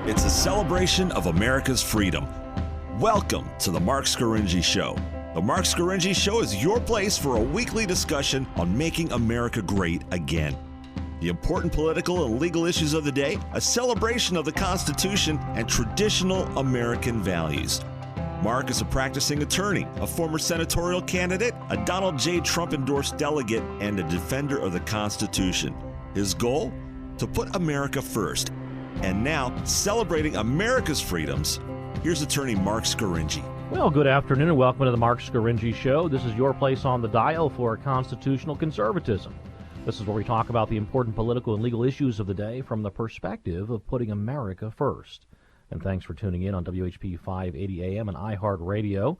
It's a celebration of America's freedom. Welcome to the Marc Scaringi Show. The Marc Scaringi Show is your place for a weekly discussion on making America great again. The important political and legal issues of the day, a celebration of the Constitution, and traditional American values. Marc is a practicing attorney, a former senatorial candidate, a Donald J. Trump-endorsed delegate, and a defender of the Constitution. His goal? To put America first. And now, celebrating America's freedoms, here's attorney Marc Scaringi. Well, good afternoon and welcome to the Marc Scaringi Show. This is your place on the dial for constitutional conservatism. This is where we talk about the important political and legal issues of the day from the perspective of putting America first. And thanks for tuning in on WHP 580 AM and iHeartRadio.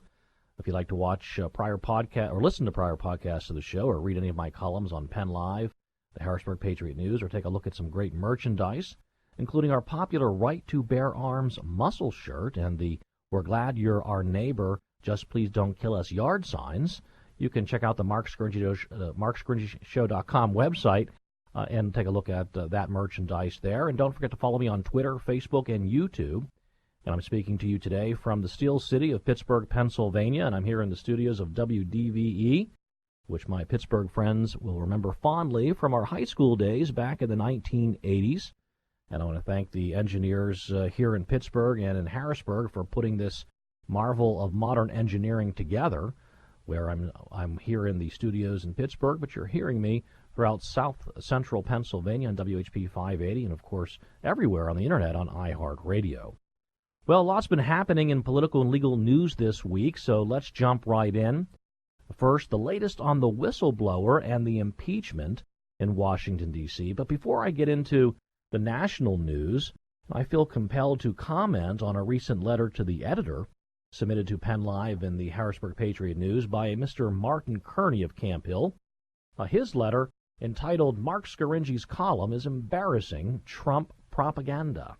If you'd like to watch prior podcast or listen to prior podcasts of the show or read any of my columns on Penn Live, the Harrisburg Patriot News, or take a look at some great merchandise, including our popular Right to Bear Arms muscle shirt and the We're Glad You're Our Neighbor, Just Please Don't Kill Us yard signs, you can check out the MarcScaringiShow.com website and take a look at that merchandise there. And don't forget to follow me on Twitter, Facebook, and YouTube. And I'm speaking to you today from the Steel City of Pittsburgh, Pennsylvania, and I'm here in the studios of WDVE, which my Pittsburgh friends will remember fondly from our high school days back in the 1980s. And I want to thank the engineers here in Pittsburgh and in Harrisburg for putting this marvel of modern engineering together, where I'm here in the studios in Pittsburgh, but you're hearing me throughout South Central Pennsylvania on WHP 580 and, of course, everywhere on the Internet on iHeartRadio. Well, a lot's been happening in political and legal news this week, so let's jump right in. First, the latest on the whistleblower and the impeachment in Washington, D.C. But before I get into the national news, I feel compelled to comment on a recent letter to the editor submitted to Penn Live and the Harrisburg Patriot News by Mr. Martin Kearney of Camp Hill. His letter, entitled Marc Scaringi's Column is Embarrassing Trump Propaganda,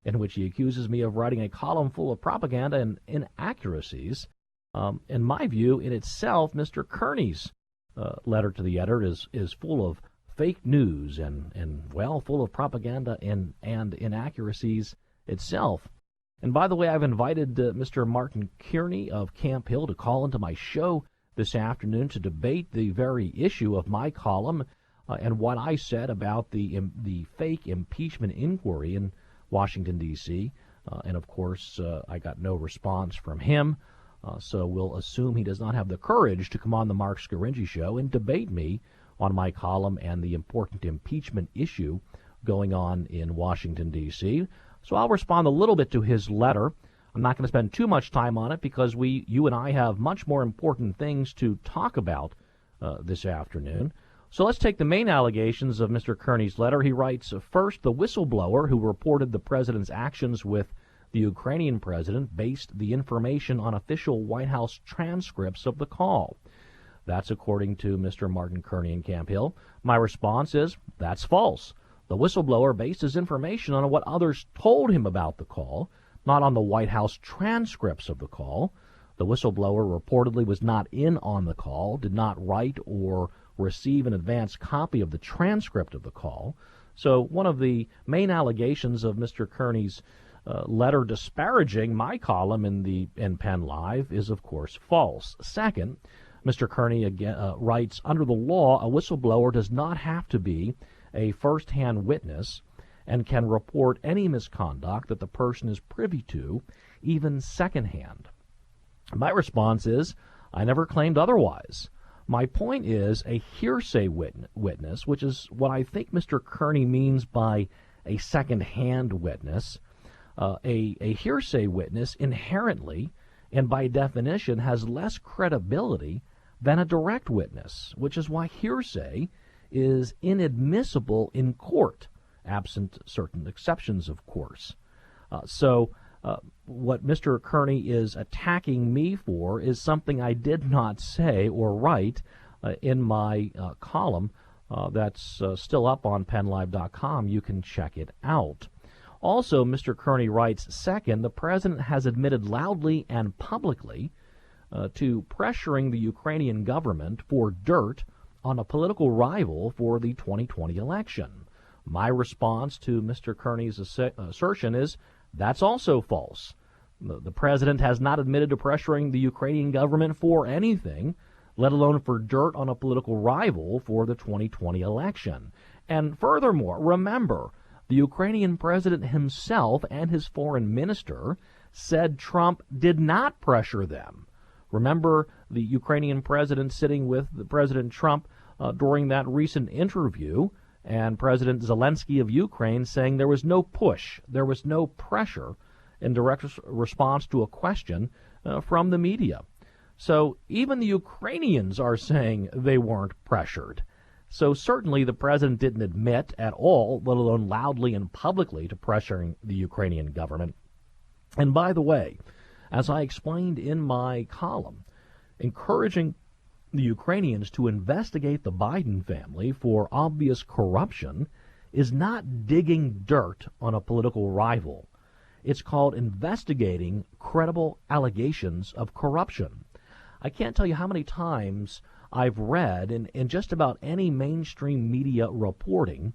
in which he accuses me of writing a column full of propaganda and inaccuracies. In my view, in itself, Mr. Kearney's letter to the editor is full of fake news and full of propaganda and inaccuracies itself. And by the way, I've invited Mr. Martin Kearney of Camp Hill to call into my show this afternoon to debate the very issue of my column and what I said about the fake impeachment inquiry in Washington, D.C. And, of course, I got no response from him, so we'll assume he does not have the courage to come on the Marc Scaringi Show and debate me on my column and the important impeachment issue going on in Washington, D.C., so I'll respond a little bit to his letter. I'm not going to spend too much time on it because you and I have much more important things to talk about this afternoon. So let's take the main allegations of Mr. Kearney's letter. He writes, first, the whistleblower who reported the president's actions with the Ukrainian president based the information on official White House transcripts of the call. That's according to Mr. Martin Kearney in Camp Hill. My response is, that's false. The whistleblower based his information on what others told him about the call, not on the White House transcripts of the call. The whistleblower reportedly was not in on the call, did not write or receive an advance copy of the transcript of the call. So one of the main allegations of Mr. Kearney's letter disparaging my column in Penn Live is, of course, false. Second, Mr. Kearney again writes, under the law, a whistleblower does not have to be a first-hand witness and can report any misconduct that the person is privy to, even secondhand. My response is, I never claimed otherwise. My point is a hearsay witness, which is what I think Mr. Kearney means by a second-hand witness. A hearsay witness inherently and by definition has less credibility than a direct witness, which is why hearsay is inadmissible in court, absent certain exceptions, of course. So what Mr. Kearney is attacking me for is something I did not say or write in my column that's still up on PennLive.com. You can check it out. Also, Mr. Kearney writes, second, the president has admitted loudly and publicly to pressuring the Ukrainian government for dirt on a political rival for the 2020 election. My response to Mr. Kearney's assertion is That's also false. The president has not admitted to pressuring the Ukrainian government for anything, let alone for dirt on a political rival for the 2020 election. And furthermore, remember, the Ukrainian president himself and his foreign minister said Trump did not pressure them. Remember the Ukrainian president sitting with President Trump during that recent interview, and President Zelensky of Ukraine saying there was no push, there was no pressure in direct response to a question from the media. So even the Ukrainians are saying they weren't pressured. So certainly the president didn't admit at all, let alone loudly and publicly, to pressuring the Ukrainian government. And by the way, as I explained in my column, encouraging the Ukrainians to investigate the Biden family for obvious corruption is not digging dirt on a political rival. It's called investigating credible allegations of corruption. I can't tell you how many times I've read in just about any mainstream media reporting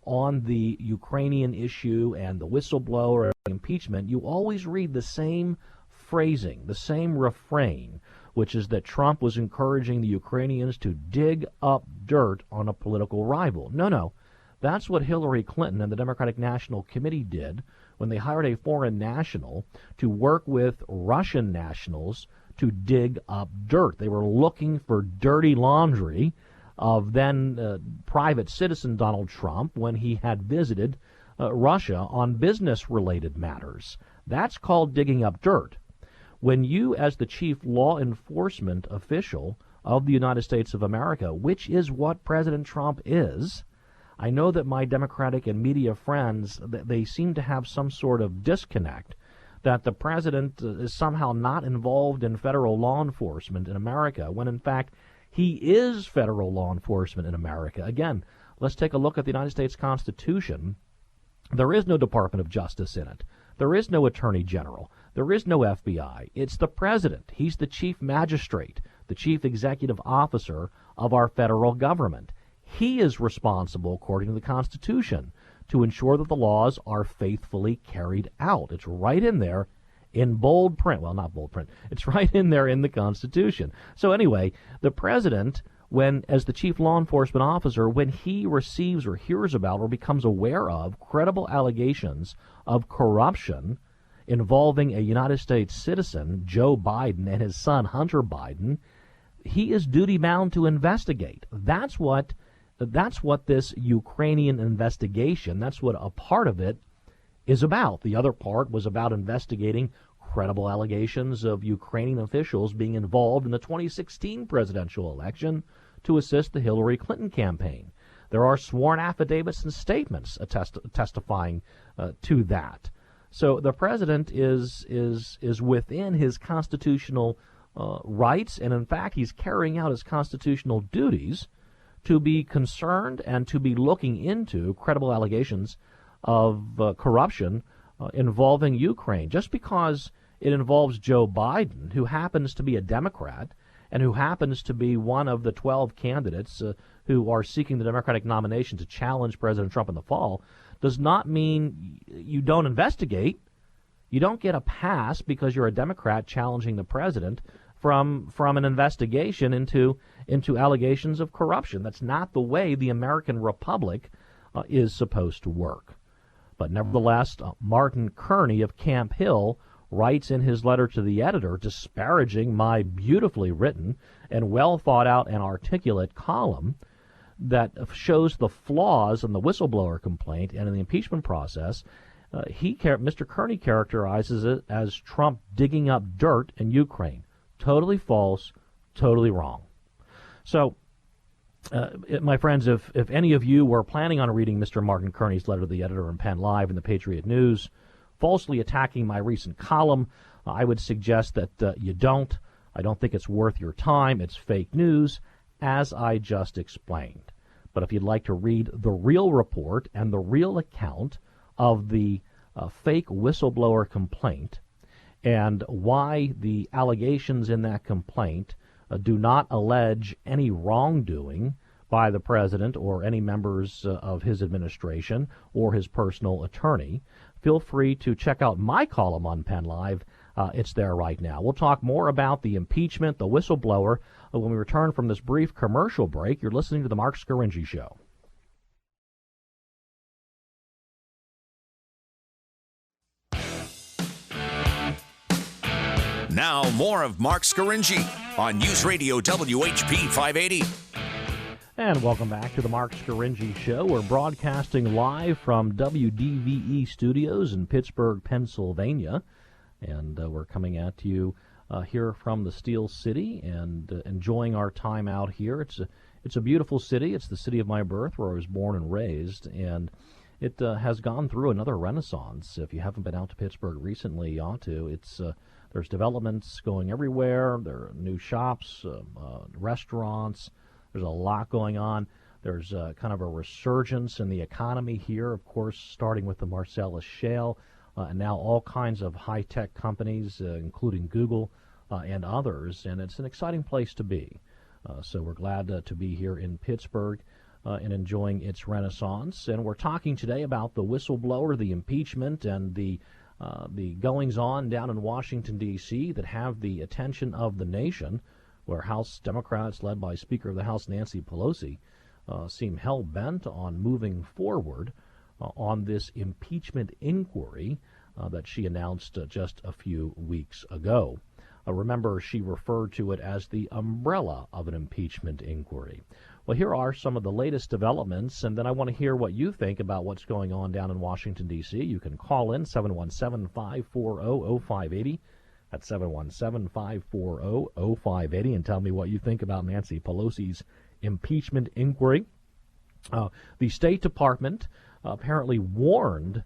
on the Ukrainian issue and the whistleblower impeachment, you always read the same phrasing, the same refrain, which is that Trump was encouraging the Ukrainians to dig up dirt on a political rival. No. That's what Hillary Clinton and the Democratic National Committee did when they hired a foreign national to work with Russian nationals to dig up dirt. They were looking for dirty laundry of then private citizen Donald Trump when he had visited Russia on business-related matters. That's called digging up dirt. When you, as the chief law enforcement official of the United States of America, which is what President Trump is, I know that my Democratic and media friends, they seem to have some sort of disconnect, that the president is somehow not involved in federal law enforcement in America, when in fact he is federal law enforcement in America. Again, let's take a look at the United States Constitution. There is no Department of Justice in it. There is no Attorney General. There is no FBI. It's the president. He's the chief magistrate, the chief executive officer of our federal government. He is responsible, according to the Constitution, to ensure that the laws are faithfully carried out. It's right in there in bold print. Well, not bold print. It's right in there in the Constitution. So anyway, the president, when, as the chief law enforcement officer, when he receives or hears about or becomes aware of credible allegations of corruption involving a United States citizen, Joe Biden, and his son, Hunter Biden, he is duty-bound to investigate. That's what this Ukrainian investigation, that's what a part of it is about. The other part was about investigating credible allegations of Ukrainian officials being involved in the 2016 presidential election to assist the Hillary Clinton campaign. There are sworn affidavits and statements testifying to that. So the president is within his constitutional rights, and in fact, he's carrying out his constitutional duties to be concerned and to be looking into credible allegations of corruption involving Ukraine. Just because it involves Joe Biden, who happens to be a Democrat and who happens to be one of the 12 candidates who are seeking the Democratic nomination to challenge President Trump in the fall, does not mean you don't investigate. You don't get a pass because you're a Democrat challenging the president from an investigation into allegations of corruption. That's not the way the American Republic is supposed to work. But nevertheless, Martin Kearney of Camp Hill writes in his letter to the editor disparaging my beautifully written and well thought out and articulate column that shows the flaws in the whistleblower complaint and in the impeachment process. Mr. Kearney characterizes it as Trump digging up dirt in Ukraine. Totally false, totally wrong. So, my friends, if any of you were planning on reading Mr. Martin Kearney's letter to the editor in Penn Live in the Patriot News, falsely attacking my recent column, I would suggest that you don't. I don't think it's worth your time. It's fake news, as I just explained. But if you'd like to read the real report and the real account of the fake whistleblower complaint and why the allegations in that complaint do not allege any wrongdoing by the president or any members of his administration or his personal attorney, feel free to check out my column on Penn Live. It's there right now. We'll talk more about the impeachment, the whistleblower, when we return from this brief commercial break. You're listening to the Marc Scaringi Show. Now, more of Marc Scaringi on News Radio WHP 580. And welcome back to the Marc Scaringi Show. We're broadcasting live from WDVE Studios in Pittsburgh, Pennsylvania. And we're coming at you here from the Steel City and enjoying our time out here. It's a beautiful city. It's the city of my birth, where I was born and raised. And it has gone through another renaissance. If you haven't been out to Pittsburgh recently, you ought to. There's developments going everywhere. There are new shops, restaurants. There's a lot going on. There's kind of a resurgence in the economy here, of course, starting with the Marcellus Shale, and now all kinds of high-tech companies, including Google and others, and it's an exciting place to be. So we're glad to be here in Pittsburgh and enjoying its renaissance. And we're talking today about the whistleblower, the impeachment, and the goings-on down in Washington, D.C. that have the attention of the nation, where House Democrats, led by Speaker of the House Nancy Pelosi, seem hell-bent on moving forward on this impeachment inquiry that she announced just a few weeks ago. Remember, she referred to it as the umbrella of an impeachment inquiry. Well, here are some of the latest developments, and then I want to hear what you think about what's going on down in Washington, D.C. You can call in 717-540-0580. That's 717-540-0580, and tell me what you think about Nancy Pelosi's impeachment inquiry. The State Department apparently warned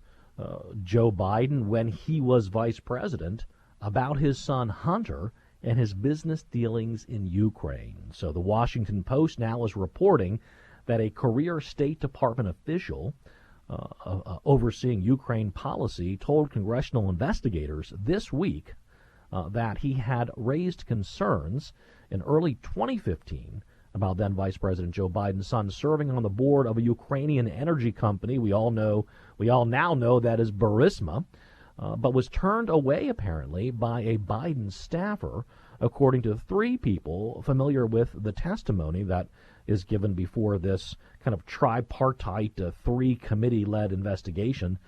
Joe Biden when he was vice president about his son Hunter and his business dealings in Ukraine. So the Washington Post now is reporting that a career State Department official overseeing Ukraine policy told congressional investigators this week that he had raised concerns in early 2015 about then Vice President Joe Biden's son serving on the board of a Ukrainian energy company. We all now know that is Burisma, but was turned away apparently by a Biden staffer, according to three people familiar with the testimony that is given before this kind of tripartite, three-committee-led investigation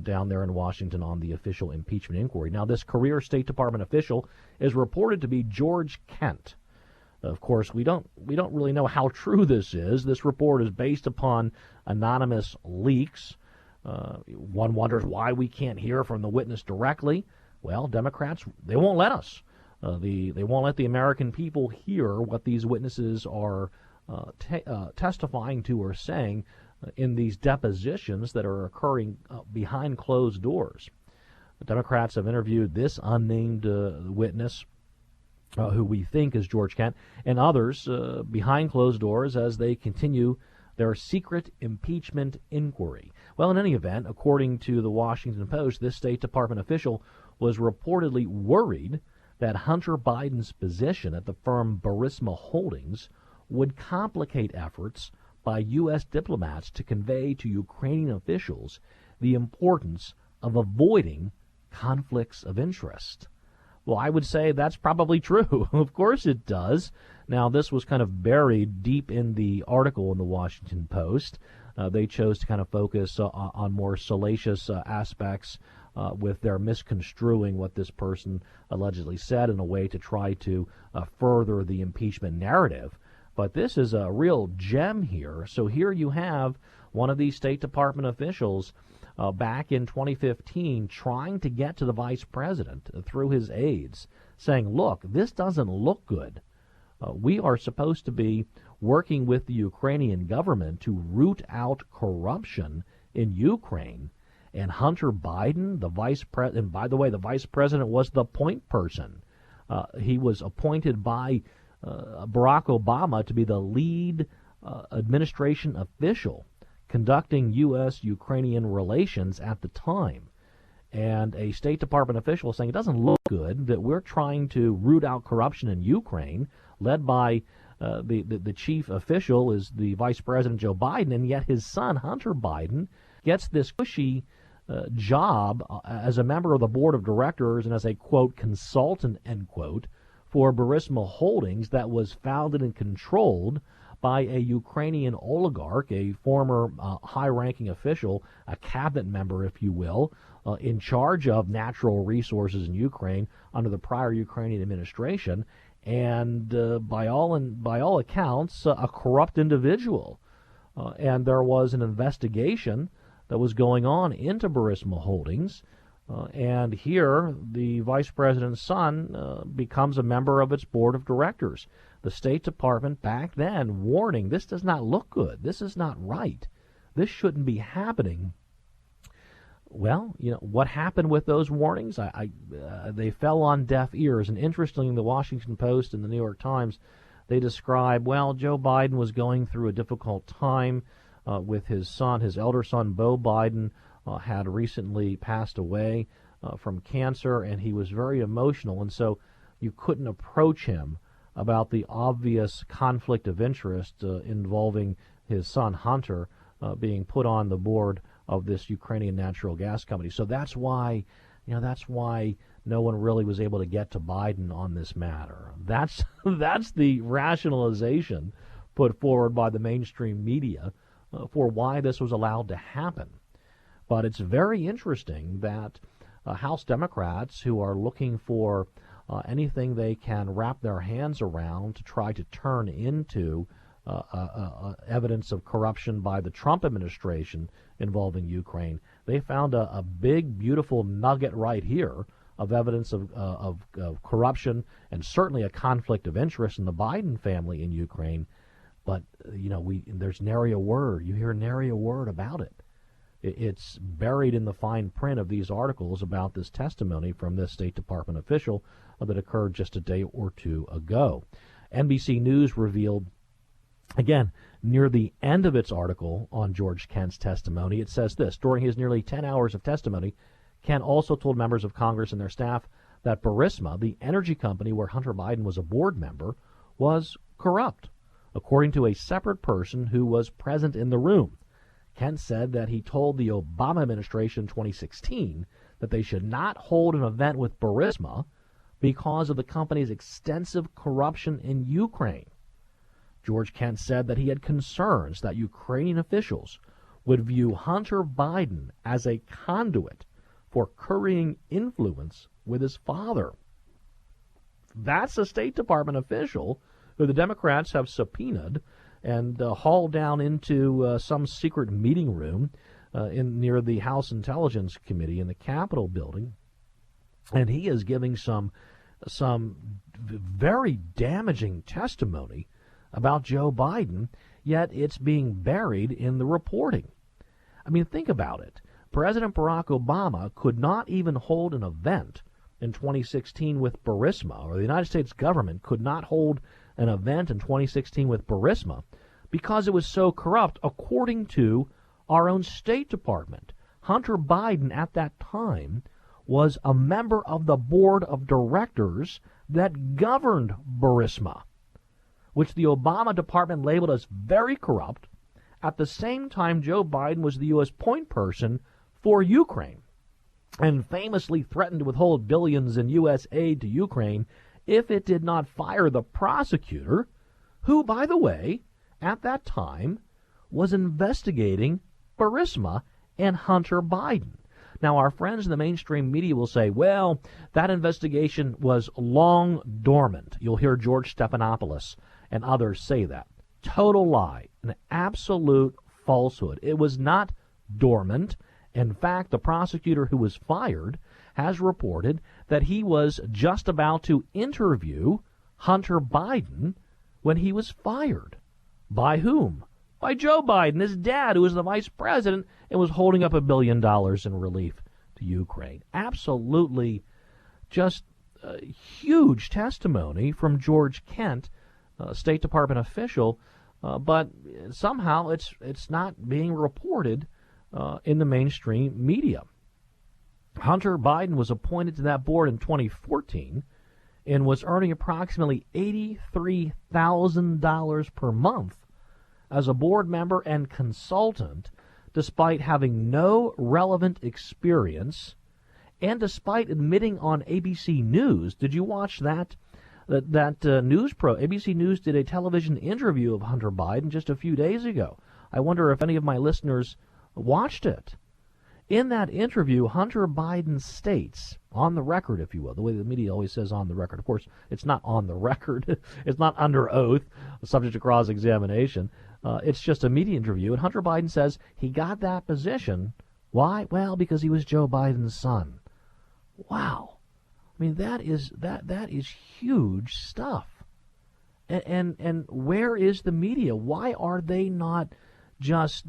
down there in Washington on the official impeachment inquiry. Now, this career State Department official is reported to be George Kent. Of course, we don't really know how true this is. This report is based upon anonymous leaks. One wonders why we can't hear from the witness directly. Well, Democrats, they won't let us. They won't let the American people hear what these witnesses are testifying to or saying in these depositions that are occurring behind closed doors. The Democrats have interviewed this unnamed witness, who we think is George Kent, and others behind closed doors as they continue their secret impeachment inquiry. Well, in any event, according to the Washington Post, this State Department official was reportedly worried that Hunter Biden's position at the firm Burisma Holdings would complicate efforts by U.S. diplomats to convey to Ukrainian officials the importance of avoiding conflicts of interest. Well, I would say that's probably true. Of course it does. Now, this was kind of buried deep in the article in the Washington Post. They chose to kind of focus on more salacious aspects with their misconstruing what this person allegedly said in a way to try to further the impeachment narrative. But this is a real gem here. So here you have one of these State Department officials back in 2015 trying to get to the vice president through his aides, saying, look, this doesn't look good. We are supposed to be working with the Ukrainian government to root out corruption in Ukraine. And Hunter Biden, the vice president, and by the way, the vice president was the point person. He was appointed by Barack Obama to be the lead administration official conducting U.S.-Ukrainian relations at the time. And a State Department official saying it doesn't look good that we're trying to root out corruption in Ukraine, led by the chief official is the Vice President Joe Biden, and yet his son, Hunter Biden, gets this cushy job as a member of the board of directors and as a, quote, consultant, end quote, for Burisma Holdings that was founded and controlled by a Ukrainian oligarch, a former high-ranking official, a cabinet member, if you will, in charge of natural resources in Ukraine under the prior Ukrainian administration, and by all accounts, a corrupt individual. And there was an investigation that was going on into Burisma Holdings, and here the vice president's son becomes a member of its board of directors. The State Department back then warning, this does not look good. This is not right. This shouldn't be happening. Well, what happened with those warnings? They fell on deaf ears. And interestingly, the Washington Post and the New York Times, they describe, well, Joe Biden was going through a difficult time with his son. His elder son, Beau Biden, had recently passed away from cancer, and he was very emotional. And so you couldn't approach him about the obvious conflict of interest involving his son, Hunter, being put on the board of this Ukrainian natural gas company. So that's why no one really was able to get to Biden on this matter. That's the rationalization put forward by the mainstream media for why this was allowed to happen. But it's very interesting that House Democrats, who are looking for anything they can wrap their hands around to try to turn into evidence of corruption by the Trump administration involving Ukraine, they found a big, beautiful nugget right here of evidence of corruption and certainly a conflict of interest in the Biden family in Ukraine. But, there's nary a word. You hear nary a word about it. It's buried in the fine print of these articles about this testimony from this State Department official that occurred just a day or two ago. NBC News revealed, again, near the end of its article on George Kent's testimony, it says this: during his nearly 10 hours of testimony, Kent also told members of Congress and their staff that Burisma, the energy company where Hunter Biden was a board member, was corrupt, according to a separate person who was present in the room. Kent said that he told the Obama administration in 2016 that they should not hold an event with Burisma because of the company's extensive corruption in Ukraine. George Kent said that he had concerns that Ukrainian officials would view Hunter Biden as a conduit for currying influence with his father. That's a State Department official who the Democrats have subpoenaed and hauled down into some secret meeting room near the House Intelligence Committee in the Capitol building, and he is giving some very damaging testimony about Joe Biden, yet it's being buried in the reporting. I mean, think about it. President Barack Obama could not even hold an event in 2016 with Burisma, or the United States government could not hold an event in 2016 with Burisma because it was so corrupt, according to our own State Department. Hunter Biden at that time was a member of the board of directors that governed Burisma, which the Obama department labeled as very corrupt. At the same time, Joe Biden was the U.S. point person for Ukraine and famously threatened to withhold billions in U.S. aid to Ukraine if it did not fire the prosecutor, who, by the way, at that time was investigating Burisma and Hunter Biden. Now, our friends in the mainstream media will say, well, that investigation was long dormant. You'll hear George Stephanopoulos and others say that. Total lie, an absolute falsehood. It was not dormant. In fact, the prosecutor who was fired has reported that he was just about to interview Hunter Biden when he was fired. By whom? By Joe Biden, his dad, who was the vice president and was holding up $1 billion in relief to Ukraine. Absolutely just huge testimony from George Kent, State Department official, but somehow it's not being reported in the mainstream media. Hunter Biden was appointed to that board in 2014, and was earning approximately $83,000 per month as a board member and consultant, despite having no relevant experience, and despite admitting on ABC News. Did you watch that? ABC News did a television interview of Hunter Biden just a few days ago. I wonder if any of my listeners watched it. In that interview, Hunter Biden states, on the record, if you will, the way the media always says on the record. Of course, it's not on the record. It's not under oath, subject to cross-examination. It's just a media interview. And Hunter Biden says he got that position. Why? Well, because he was Joe Biden's son. Wow. I mean, that is huge stuff. And where is the media? Why are they not just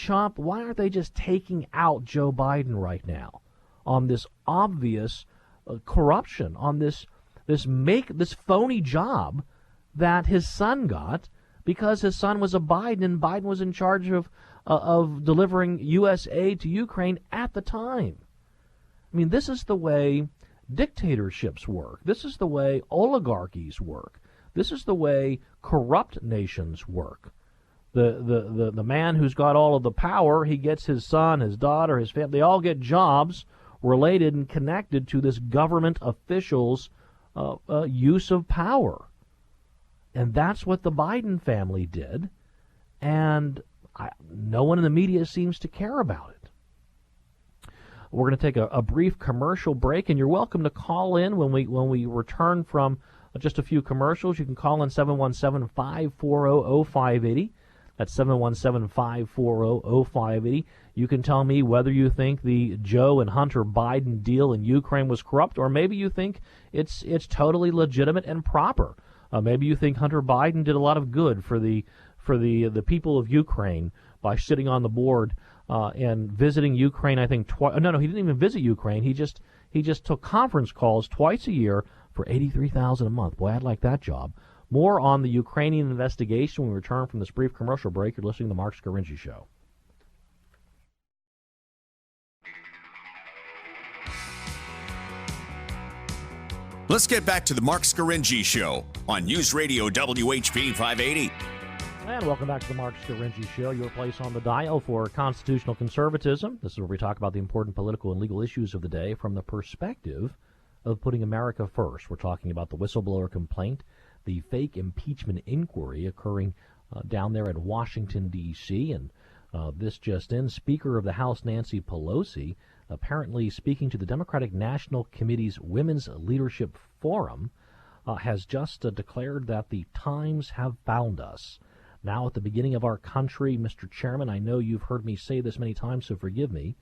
why aren't they just taking out Joe Biden right now on this obvious corruption, on this phony job that his son got because his son was a Biden and Biden was in charge of delivering U.S. aid to Ukraine at the time? I mean, this is the way dictatorships work. This is the way oligarchies work. This is the way corrupt nations work. The man who's got all of the power, he gets his son, his daughter, his family. They all get jobs related and connected to this government official's use of power. And that's what the Biden family did. And no one in the media seems to care about it. We're going to take a brief commercial break, and you're welcome to call in when we return from just a few commercials. You can call in 717-540-0580. That's 717-540-0580. You can tell me whether you think the Joe and Hunter Biden deal in Ukraine was corrupt, or maybe you think it's totally legitimate and proper. Maybe you think Hunter Biden did a lot of good for the people of Ukraine by sitting on the board and visiting Ukraine. I think twice. No, he didn't even visit Ukraine. He just took conference calls twice a year for $83,000 a month. Boy, I'd like that job. More on the Ukrainian investigation when we return from this brief commercial break. You're listening to the Marc Scaringi Show. Let's get back to the Marc Scaringi Show on News Radio WHP 580. And welcome back to the Marc Scaringi Show, your place on the dial for constitutional conservatism. This is where we talk about the important political and legal issues of the day from the perspective of putting America first. We're talking about the whistleblower complaint, the fake impeachment inquiry occurring down there in Washington, D.C., and this just in, Speaker of the House Nancy Pelosi, apparently speaking to the Democratic National Committee's Women's Leadership Forum, has just declared that the times have found us. Now at the beginning of our country, Mr. Chairman, I know you've heard me say this many times, so forgive me.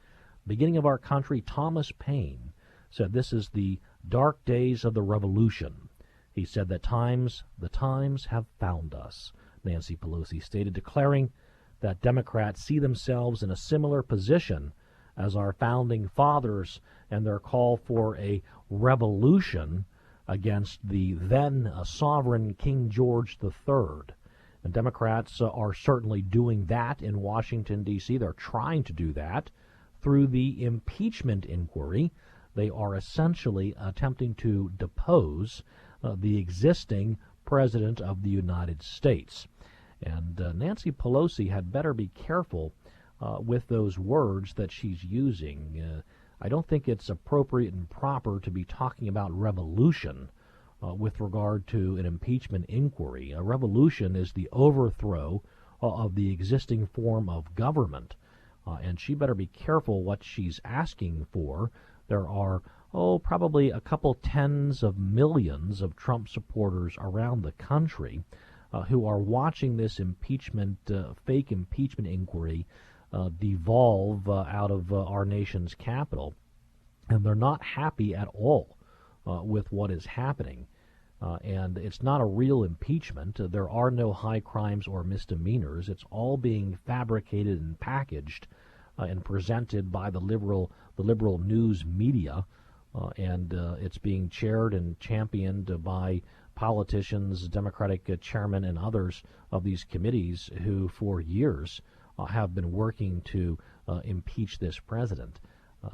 Beginning of our country, Thomas Paine said this is the dark days of the revolution. He said that the times have found us, Nancy Pelosi stated, declaring that Democrats see themselves in a similar position as our founding fathers and their call for a revolution against the then sovereign King George III. And Democrats are certainly doing that in Washington, D.C. They're trying to do that through the impeachment inquiry. They are essentially attempting to depose the existing president of the United States. And Nancy Pelosi had better be careful with those words that she's using. I don't think it's appropriate and proper to be talking about revolution with regard to an impeachment inquiry. A revolution is the overthrow of the existing form of government, and she better be careful what she's asking for. There are, probably a couple tens of millions of Trump supporters around the country who are watching this fake impeachment inquiry devolve out of our nation's capital, and they're not happy at all with what is happening. And it's not a real impeachment. There are no high crimes or misdemeanors. It's all being fabricated and packaged and presented by the liberal news media, and it's being chaired and championed by politicians, Democratic chairmen, and others of these committees who, for years, have been working to impeach this president.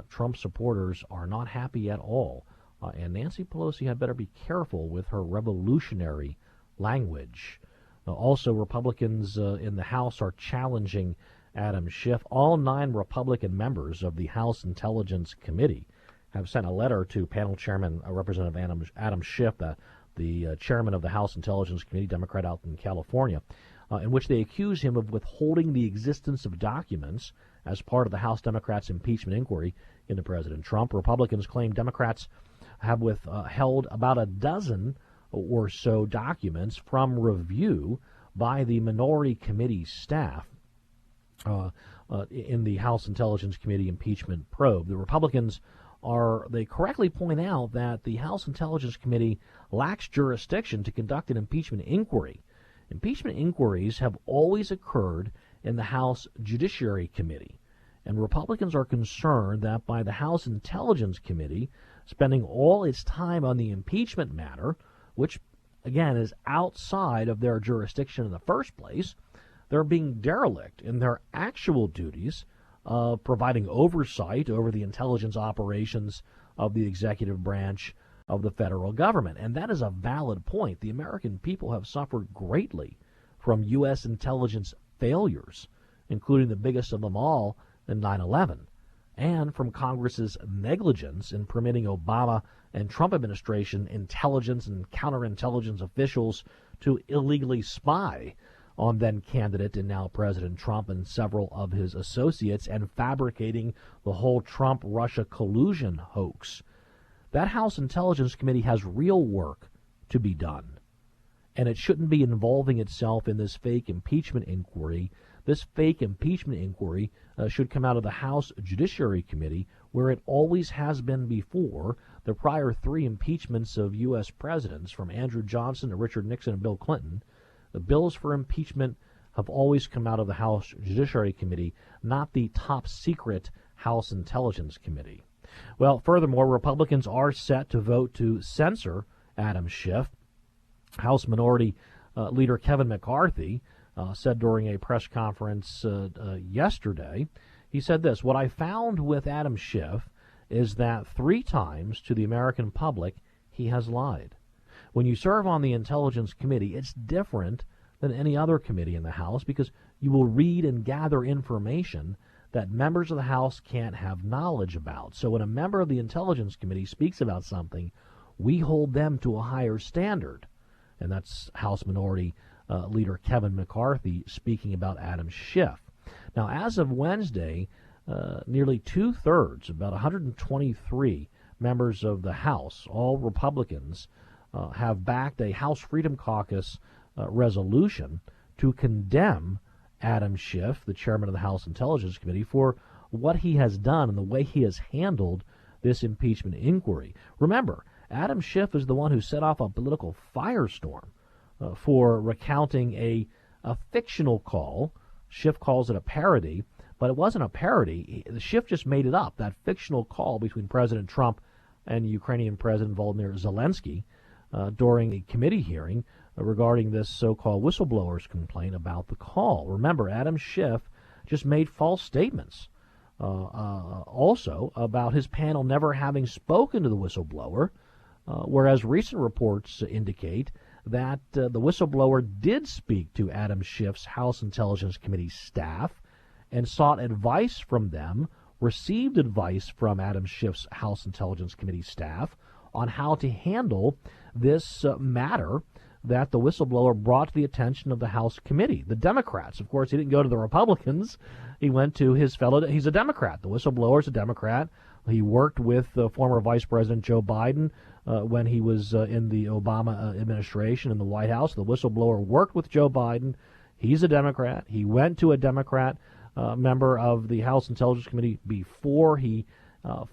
Trump supporters are not happy at all And Nancy Pelosi had better be careful with her revolutionary language. Also, Republicans in the House are challenging Adam Schiff. All 9 Republican members of the House Intelligence Committee have sent a letter to panel chairman, Representative Adam Schiff, the chairman of the House Intelligence Committee, Democrat out in California, in which they accuse him of withholding the existence of documents as part of the House Democrats' impeachment inquiry into President Trump. Republicans claim Democrats have withheld about a dozen or so documents from review by the minority committee staff in the House Intelligence Committee impeachment probe. The Republicans they correctly point out that the House Intelligence Committee lacks jurisdiction to conduct an impeachment inquiry. Impeachment inquiries have always occurred in the House Judiciary Committee, and Republicans are concerned that by the House Intelligence Committee spending all its time on the impeachment matter, which, again, is outside of their jurisdiction in the first place, they're being derelict in their actual duties of providing oversight over the intelligence operations of the executive branch of the federal government. And that is a valid point. The American people have suffered greatly from U.S. intelligence failures, including the biggest of them all in 9/11, and from Congress's negligence in permitting Obama and Trump administration intelligence and counterintelligence officials to illegally spy on then-candidate and now President Trump and several of his associates, and fabricating the whole Trump-Russia collusion hoax. That House Intelligence Committee has real work to be done, and it shouldn't be involving itself in this fake impeachment inquiry. This fake impeachment inquiry should come out of the House Judiciary Committee, where it always has been before. The prior 3 impeachments of U.S. presidents, from Andrew Johnson to Richard Nixon and Bill Clinton, the bills for impeachment have always come out of the House Judiciary Committee, not the top-secret House Intelligence Committee. Well, furthermore, Republicans are set to vote to censor Adam Schiff. House Minority Leader Kevin McCarthy said during a press conference yesterday, he said this: "What I found with Adam Schiff is that 3 times to the American public he has lied. When you serve on the Intelligence Committee, it's different than any other committee in the House because you will read and gather information that members of the House can't have knowledge about. So when a member of the Intelligence Committee speaks about something, we hold them to a higher standard." And that's House Minority Leader Kevin McCarthy speaking about Adam Schiff. Now, as of Wednesday, nearly 2/3, about 123 members of the House, all Republicans, have backed a House Freedom Caucus resolution to condemn Adam Schiff, the chairman of the House Intelligence Committee, for what he has done and the way he has handled this impeachment inquiry. Remember, Adam Schiff is the one who set off a political firestorm for recounting a fictional call. Schiff calls it a parody, but it wasn't a parody. Schiff just made it up, that fictional call between President Trump and Ukrainian President Volodymyr Zelensky during a committee hearing regarding this so-called whistleblower's complaint about the call. Remember, Adam Schiff just made false statements also about his panel never having spoken to the whistleblower, whereas recent reports indicate that the whistleblower did speak to Adam Schiff's House Intelligence Committee staff and sought advice from them, received advice from Adam Schiff's House Intelligence Committee staff on how to handle this matter that the whistleblower brought to the attention of the House committee. The Democrats, of course, he didn't go to the Republicans. He went to his fellow, he's a Democrat. The whistleblower is a Democrat. He worked with former Vice President Joe Biden when he was in the Obama administration in the White House. The whistleblower worked with Joe Biden. He's a Democrat. He went to a Democrat member of the House Intelligence Committee before he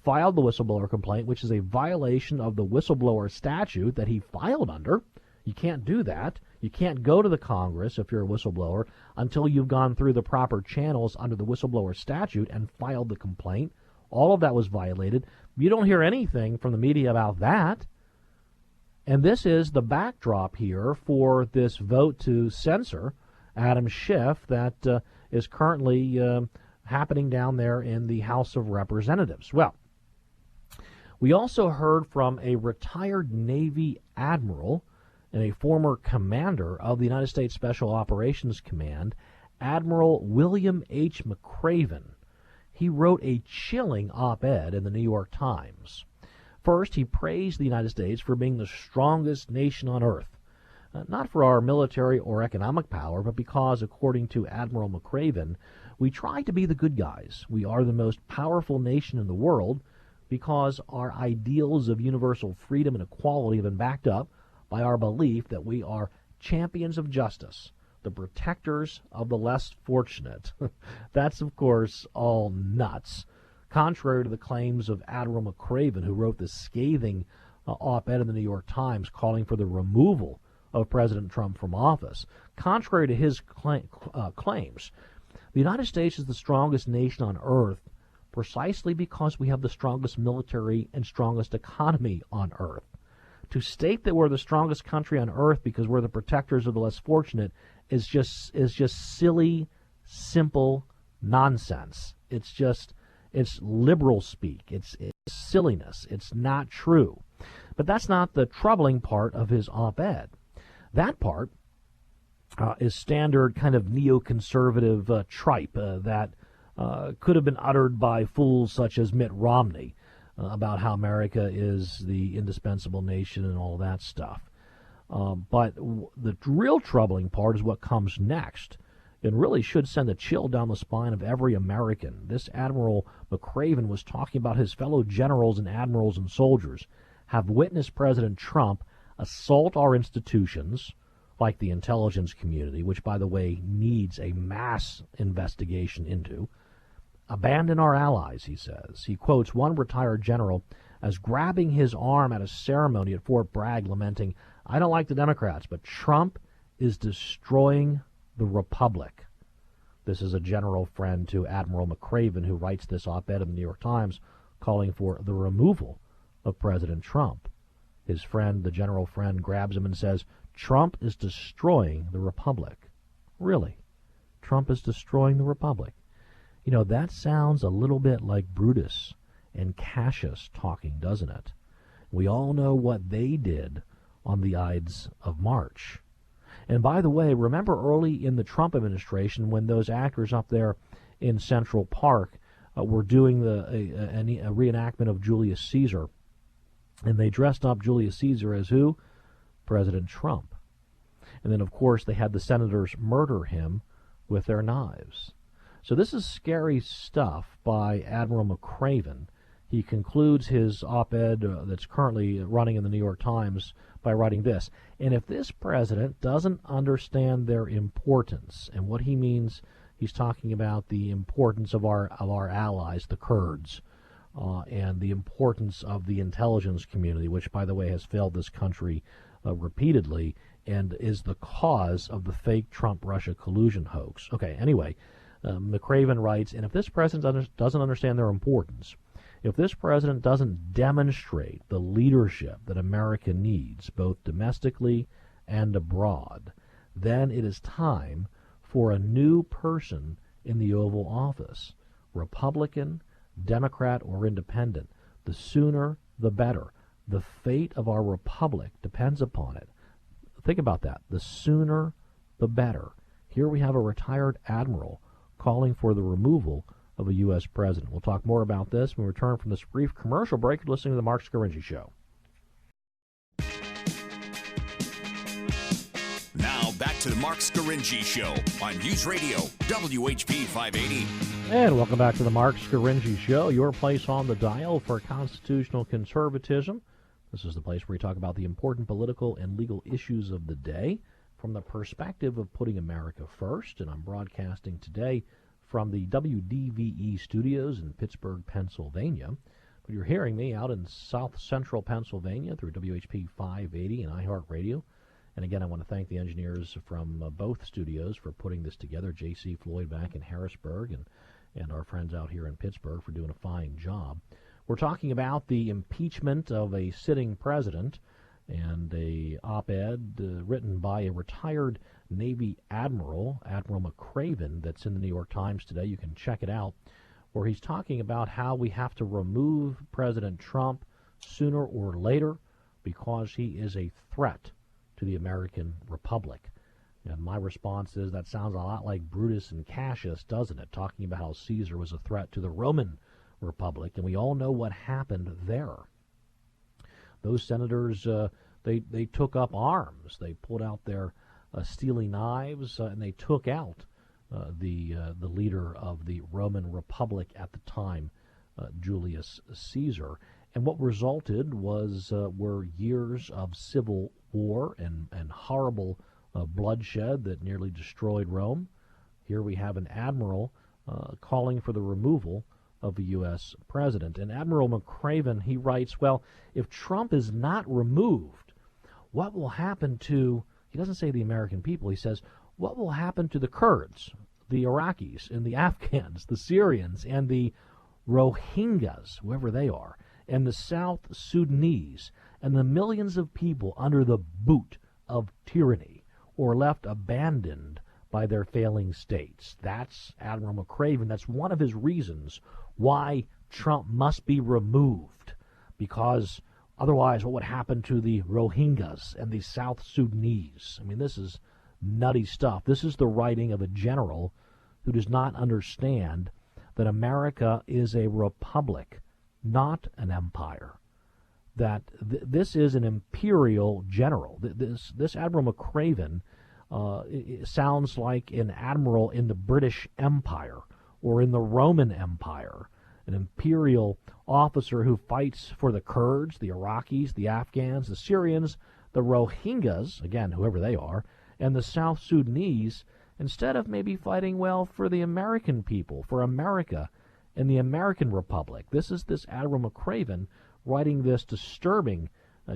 filed the whistleblower complaint, which is a violation of the whistleblower statute that he filed under. You can't do that. You can't go to the Congress if you're a whistleblower until you've gone through the proper channels under the whistleblower statute and filed the complaint. All of that was violated. You don't hear anything from the media about that. And this is the backdrop here for this vote to censor Adam Schiff that is currently happening down there in the House of Representatives. Well, We also heard from a retired Navy admiral and a former commander of the United States Special Operations Command, Admiral William H. McRaven. He wrote a chilling op-ed in the New York Times. First, he praised the United States for being the strongest nation on earth, not for our military or economic power, but because, according to Admiral McRaven, we try to be the good guys. We are the most powerful nation in the world because our ideals of universal freedom and equality have been backed up by our belief that we are champions of justice, the protectors of the less fortunate. That's, of course, all nuts. Contrary to the claims of Admiral McRaven, who wrote this scathing op-ed in the New York Times calling for the removal of President Trump from office, contrary to his claims, the United States is the strongest nation on earth precisely because we have the strongest military and strongest economy on earth. To state that we're the strongest country on earth because we're the protectors of the less fortunate is just silly, simple nonsense. It's liberal speak. It's silliness. It's not true. But that's not the troubling part of his op-ed. That part is standard kind of neoconservative tripe that could have been uttered by fools such as Mitt Romney about how America is the indispensable nation and all that stuff. But the real troubling part is what comes next. It really should send a chill down the spine of every American. This Admiral McRaven was talking about his fellow generals and admirals and soldiers have witnessed President Trump assault our institutions, like the intelligence community, which, by the way, needs a mass investigation into, abandon our allies, he says. He quotes one retired general as grabbing his arm at a ceremony at Fort Bragg, lamenting, "I don't like the Democrats, but Trump is destroying the Republic." This is a general friend to Admiral McRaven, who writes this op-ed in the New York Times calling for the removal of President Trump. His friend, the general friend, grabs him and says, "Trump is destroying the Republic." Really? Trump is destroying the Republic? You know, that sounds a little bit like Brutus and Cassius talking, doesn't it? We all know what they did on the Ides of March. And by the way, remember early in the Trump administration when those actors up there in Central Park were doing a reenactment of Julius Caesar, and they dressed up Julius Caesar as who? President Trump. And then, of course, they had the senators murder him with their knives. So this is scary stuff by Admiral McRaven. He concludes his op-ed that's currently running in the New York Times by writing this: "And if this president doesn't understand their importance," and what he means, he's talking about the importance of our allies, the Kurds, and the importance of the intelligence community, which, by the way, has failed this country repeatedly and is the cause of the fake Trump-Russia collusion hoax. Okay, anyway, McRaven writes, "And if this president doesn't understand their importance, if this president doesn't demonstrate the leadership that America needs, both domestically and abroad, then it is time for a new person in the Oval Office, Republican, Democrat, or Independent. The sooner, the better. The fate of our republic depends upon it." Think about that. The sooner, the better. Here we have a retired admiral calling for the removal of a U.S. president. We'll talk more about this when we return from this brief commercial break. You're listening to the Marc Scaringi Show. Now back to the Marc Scaringi Show on News Radio WHP 580. And welcome back to the Marc Scaringi Show, your place on the dial for constitutional conservatism. This is the place where we talk about the important political and legal issues of the day from the perspective of putting America first. And I'm broadcasting today from the WDVE studios in Pittsburgh, Pennsylvania. But you're hearing me out in south central Pennsylvania through WHP 580 and iHeartRadio. And again, I want to thank the engineers from both studios for putting this together, J.C. Floyd back in Harrisburg and our friends out here in Pittsburgh for doing a fine job. We're talking about the impeachment of a sitting president and a op-ed written by a retired Navy admiral, Admiral McRaven, that's in the New York Times today. You can check it out, where he's talking about how we have to remove President Trump sooner or later because he is a threat to the American Republic. And my response is that sounds a lot like Brutus and Cassius, doesn't it? Talking about how Caesar was a threat to the Roman Republic, and we all know what happened there. Those senators, they took up arms. They pulled out their steely knives, and they took out the leader of the Roman Republic at the time, Julius Caesar. And what resulted were years of civil war and horrible bloodshed that nearly destroyed Rome. Here we have an admiral calling for the removal of a U.S. president. And Admiral McCraven, he writes, well, if Trump is not removed, what will happen to, he doesn't say the American people, he says, what will happen to the Kurds, the Iraqis, and the Afghans, the Syrians, and the Rohingyas, whoever they are, and the South Sudanese, and the millions of people under the boot of tyranny, or left abandoned by their failing states. That's Admiral McCraven. That's one of his reasons why Trump must be removed, because otherwise what would happen to the Rohingyas and the South Sudanese? I mean, this is nutty stuff. This is the writing of a general who does not understand that America is a republic, not an empire. That this is an imperial general. This Admiral McCraven sounds like an admiral in the British Empire or in the Roman Empire, an imperial officer who fights for the Kurds, the Iraqis, the Afghans, the Syrians, the Rohingyas, again, whoever they are, and the South Sudanese, instead of maybe fighting well for the American people, for America and the American Republic. This is this Admiral McCraven writing this disturbing,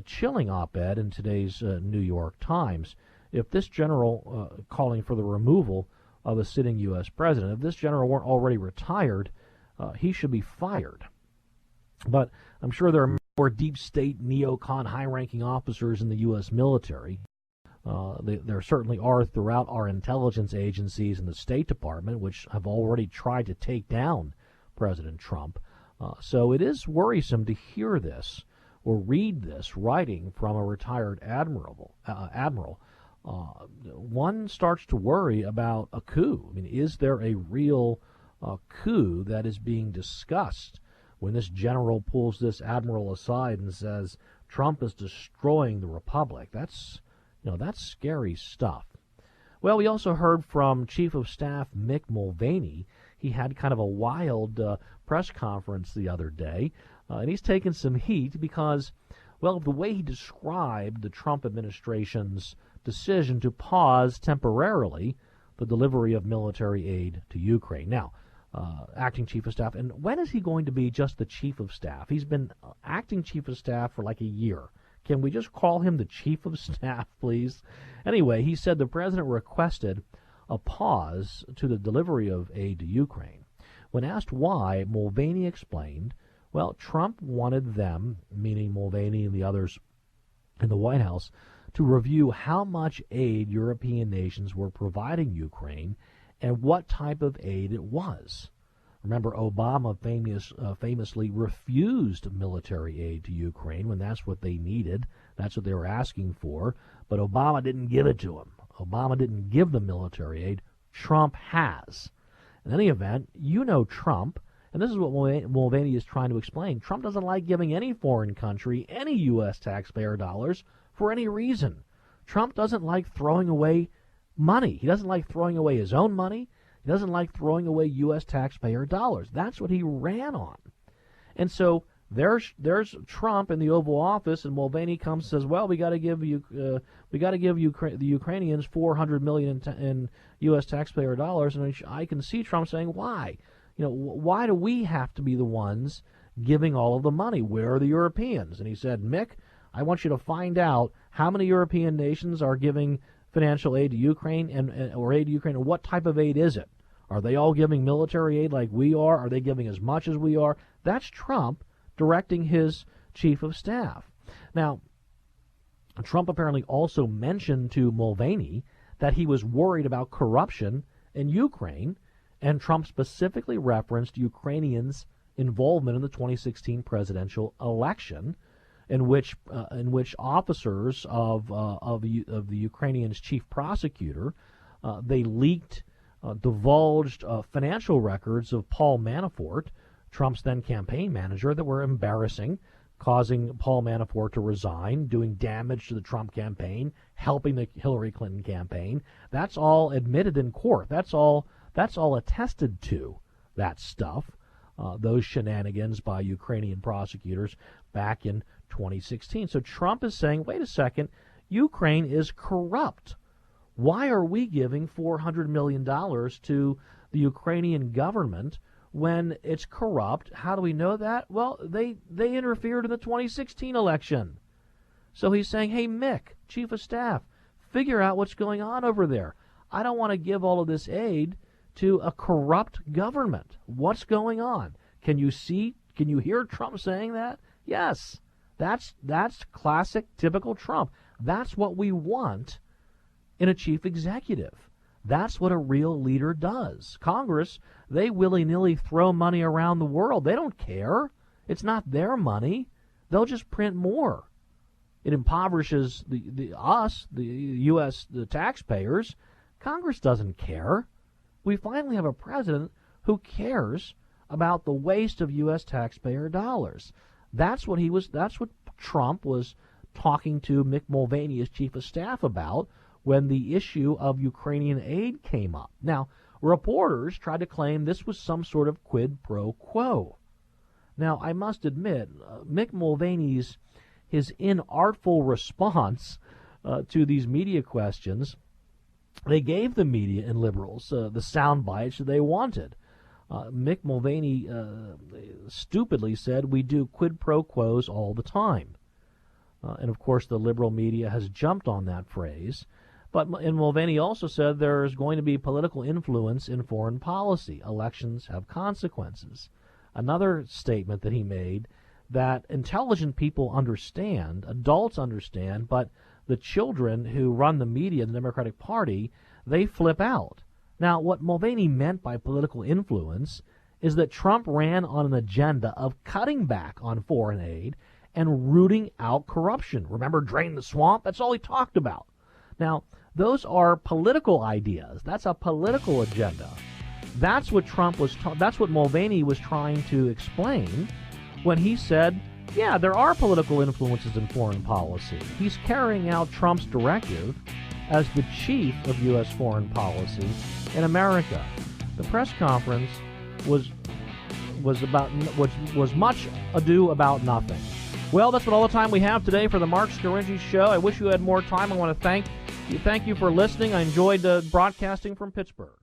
chilling op-ed in today's New York Times. If this general calling for the removal of a sitting U.S. president, if this general weren't already retired, he should be fired. But I'm sure there are more deep state neocon high-ranking officers in the U.S. military. There certainly are throughout our intelligence agencies and the State Department, which have already tried to take down President Trump. So it is worrisome to hear this or read this writing from a retired admiral. One starts to worry about a coup. I mean, is there a real coup that is being discussed when this general pulls this admiral aside and says Trump is destroying the republic? That's scary stuff. Well, we also heard from Chief of Staff Mick Mulvaney. He had kind of a wild press conference the other day, and he's taken some heat because, well, of the way he described the Trump administration's decision to pause temporarily the delivery of military aid to Ukraine. Now, acting Chief of Staff, and when is he going to be just the Chief of Staff? He's been acting Chief of Staff for like a year. Can we just call him the Chief of Staff, please? Anyway, he said the president requested a pause to the delivery of aid to Ukraine. When asked why, Mulvaney explained, well, Trump wanted them, meaning Mulvaney and the others in the White House, to review how much aid European nations were providing Ukraine and what type of aid it was. Remember, Obama famously refused military aid to Ukraine when that's what they needed. That's what they were asking for. But Obama didn't give it to them. Obama didn't give them military aid. Trump has. In any event, you know Trump, and this is what Mulvaney is trying to explain. Trump doesn't like giving any foreign country any U.S. taxpayer dollars for any reason. Trump doesn't like throwing away money. He doesn't like throwing away his own money. He doesn't like throwing away U.S. taxpayer dollars. That's what he ran on. And so there's Trump in the Oval Office, and Mulvaney comes and says, "Well, we got to give the Ukrainians $400 million in U.S. taxpayer dollars." And I can see Trump saying, "Why? Why do we have to be the ones giving all of the money? Where are the Europeans?" And he said, "Mick, I want you to find out how many European nations are giving financial aid to Ukraine or aid to Ukraine, and what type of aid is it? Are they all giving military aid like we are? Are they giving as much as we are?" That's Trump directing his Chief of Staff. Now, Trump apparently also mentioned to Mulvaney that he was worried about corruption in Ukraine, and Trump specifically referenced Ukrainians' involvement in the 2016 presidential election, in which officers of the Ukrainian's chief prosecutor they leaked, divulged financial records of Paul Manafort, Trump's then campaign manager, that were embarrassing, causing Paul Manafort to resign, doing damage to the Trump campaign, helping the Hillary Clinton campaign. That's all admitted in court. That's all attested to, that stuff, those shenanigans by Ukrainian prosecutors back in 2016. So Trump is saying, wait a second, Ukraine is corrupt. Why are we giving $400 million to the Ukrainian government when it's corrupt? How do we know that? Well, they interfered in the 2016 election. So he's saying, hey, Mick, Chief of Staff, figure out what's going on over there. I don't want to give all of this aid to a corrupt government. What's going on? Can you hear Trump saying that? Yes. That's classic, typical Trump. That's what we want in a chief executive. That's what a real leader does. Congress, they willy-nilly throw money around the world. They don't care. It's not their money. They'll just print more. It impoverishes the U.S., the taxpayers. Congress doesn't care. We finally have a president who cares about the waste of U.S. taxpayer dollars. That's what Trump was talking to Mick Mulvaney as chief of staff about when the issue of Ukrainian aid came up. Now, reporters tried to claim this was some sort of quid pro quo. Now, I must admit, Mick Mulvaney's his inartful response to these media questions, they gave the media and liberals the sound bites that they wanted. Mick Mulvaney stupidly said, we do quid pro quos all the time. And, of course, the liberal media has jumped on that phrase. And Mulvaney also said there is going to be political influence in foreign policy. Elections have consequences. Another statement that he made, that intelligent people understand, adults understand, but the children who run the media, the Democratic Party, they flip out. Now, what Mulvaney meant by political influence is that Trump ran on an agenda of cutting back on foreign aid and rooting out corruption. Remember, drain the swamp? That's all he talked about. Now, those are political ideas. That's a political agenda. That's what that's what Mulvaney was trying to explain when he said, yeah, there are political influences in foreign policy. He's carrying out Trump's directive as the chief of U.S. foreign policy in America. The press conference was much ado about nothing. Well, that's all the time we have today for the Marc Scaringi Show. I wish you had more time. I want to thank you for listening. I enjoyed broadcasting from Pittsburgh.